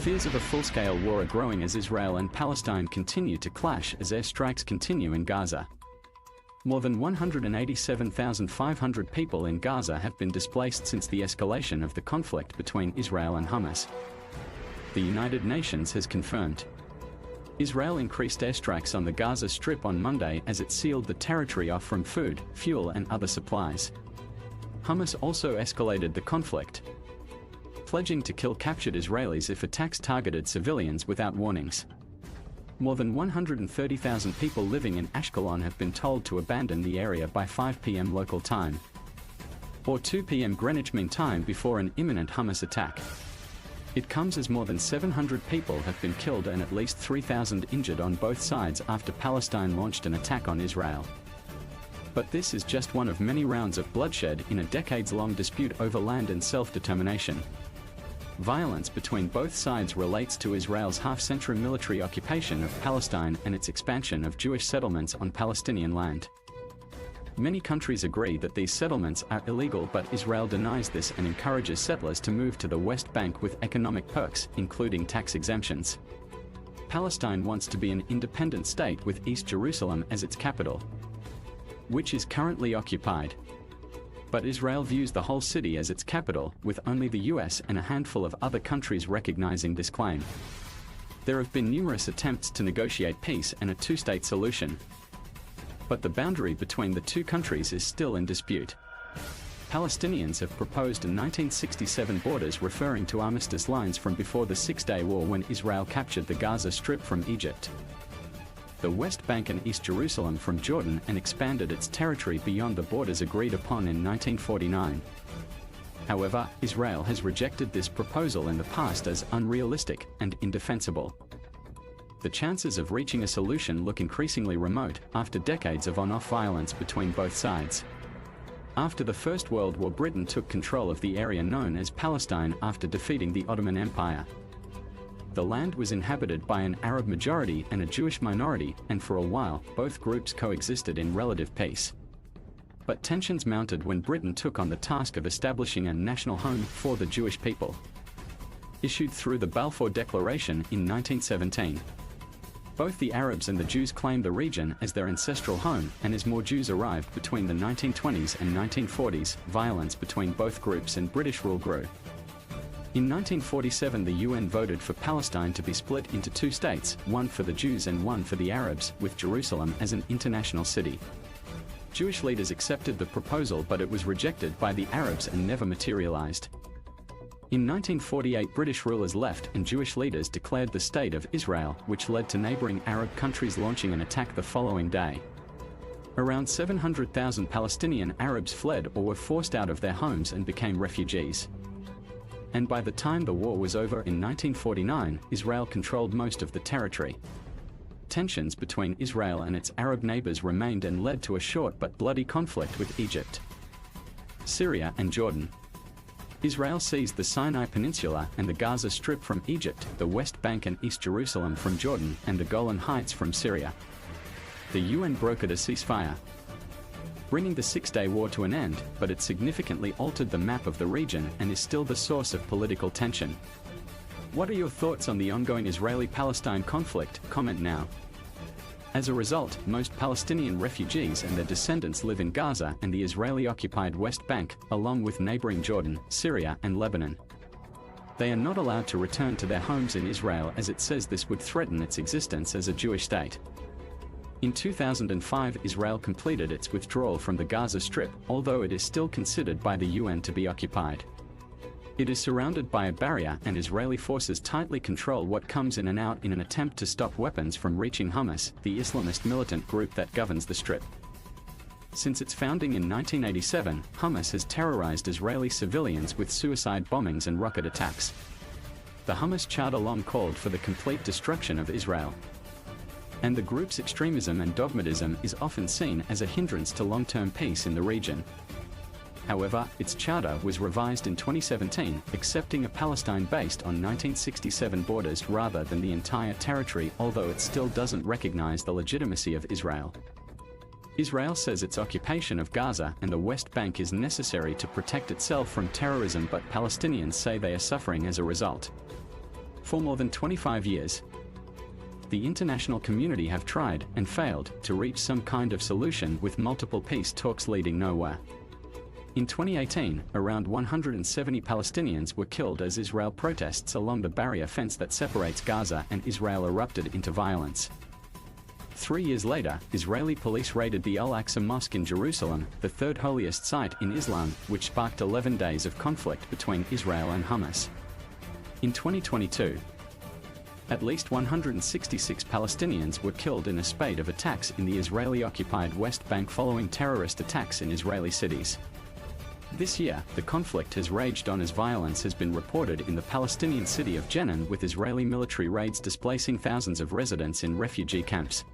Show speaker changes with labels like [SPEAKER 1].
[SPEAKER 1] Fears of a full-scale war are growing as Israel and Palestine continue to clash as airstrikes continue in Gaza. More than 187,500 people in Gaza have been displaced since the escalation of the conflict between Israel and Hamas. The United Nations has confirmed. Israel increased airstrikes on the Gaza Strip on Monday as it sealed the territory off from food, fuel and other supplies. Hamas also escalated the conflict, pledging to kill captured Israelis if attacks targeted civilians without warnings. More than 130,000 people living in Ashkelon have been told to abandon the area by 5 p.m. local time, or 2 p.m. Greenwich Mean Time, before an imminent Hamas attack. It comes as more than 700 people have been killed and at least 3,000 injured on both sides after Palestine launched an attack on Israel. But this is just one of many rounds of bloodshed in a decades-long dispute over land and self-determination. Violence between both sides relates to Israel's half-century military occupation of Palestine and its expansion of Jewish settlements on Palestinian land. Many countries agree that these settlements are illegal, but Israel denies this and encourages settlers to move to the West Bank with economic perks, including tax exemptions. Palestine wants to be an independent state with East Jerusalem as its capital, which is currently occupied. But Israel views the whole city as its capital, with only the US and a handful of other countries recognizing this claim. There have been numerous attempts to negotiate peace and a two-state solution, but the boundary between the two countries is still in dispute. Palestinians have proposed 1967 borders referring to armistice lines from before the Six-Day War, when Israel captured the Gaza Strip from Egypt, the West Bank and East Jerusalem from Jordan, and expanded its territory beyond the borders agreed upon in 1949. However, Israel has rejected this proposal in the past as unrealistic and indefensible. The chances of reaching a solution look increasingly remote after decades of on-off violence between both sides. After the First World War, Britain took control of the area known as Palestine after defeating the Ottoman Empire. The land was inhabited by an Arab majority and a Jewish minority, and for a while, both groups coexisted in relative peace. But tensions mounted when Britain took on the task of establishing a national home for the Jewish people, issued through the Balfour Declaration in 1917. Both the Arabs and the Jews claimed the region as their ancestral home, and as more Jews arrived between the 1920s and 1940s, violence between both groups and British rule grew. In 1947, the UN voted for Palestine to be split into two states, one for the Jews and one for the Arabs, with Jerusalem as an international city. Jewish leaders accepted the proposal, but it was rejected by the Arabs and never materialized. In 1948, British rulers left and Jewish leaders declared the State of Israel, which led to neighboring Arab countries launching an attack the following day. Around 700,000 Palestinian Arabs fled or were forced out of their homes and became refugees. And by the time the war was over in 1949, Israel controlled most of the territory. Tensions between Israel and its Arab neighbors remained and led to a short but bloody conflict with Egypt, Syria and Jordan. Israel seized the Sinai Peninsula and the Gaza Strip from Egypt, the West Bank and East Jerusalem from Jordan, and the Golan Heights from Syria. The UN brokered a ceasefire, bringing the Six-Day War to an end, but it significantly altered the map of the region and is still the source of political tension. What are your thoughts on the ongoing Israeli-Palestine conflict? Comment now. As a result, most Palestinian refugees and their descendants live in Gaza and the Israeli-occupied West Bank, along with neighboring Jordan, Syria and Lebanon. They are not allowed to return to their homes in Israel, as it says this would threaten its existence as a Jewish state. In 2005, Israel completed its withdrawal from the Gaza Strip, although it is still considered by the UN to be occupied. It is surrounded by a barrier, and Israeli forces tightly control what comes in and out in an attempt to stop weapons from reaching Hamas, the Islamist militant group that governs the Strip. Since its founding in 1987, Hamas has terrorized Israeli civilians with suicide bombings and rocket attacks. The Hamas Charter long called for the complete destruction of Israel, and the group's extremism and dogmatism is often seen as a hindrance to long-term peace in the region. However, its charter was revised in 2017, accepting a Palestine based on 1967 borders rather than the entire territory, although it still doesn't recognize the legitimacy of Israel. Israel says its occupation of Gaza and the West Bank is necessary to protect itself from terrorism, but Palestinians say they are suffering as a result. For more than 25 years, the international community have tried and failed to reach some kind of solution, with multiple peace talks leading nowhere. In 2018, around 170 Palestinians were killed as Israel protests along the barrier fence that separates Gaza and Israel erupted into violence. 3 years later, Israeli police raided the Al-Aqsa Mosque in Jerusalem, the third holiest site in Islam, which sparked 11 days of conflict between Israel and Hamas. In 2022, at least 166 Palestinians were killed in a spate of attacks in the Israeli-occupied West Bank following terrorist attacks in Israeli cities. This year, the conflict has raged on as violence has been reported in the Palestinian city of Jenin, with Israeli military raids displacing thousands of residents in refugee camps.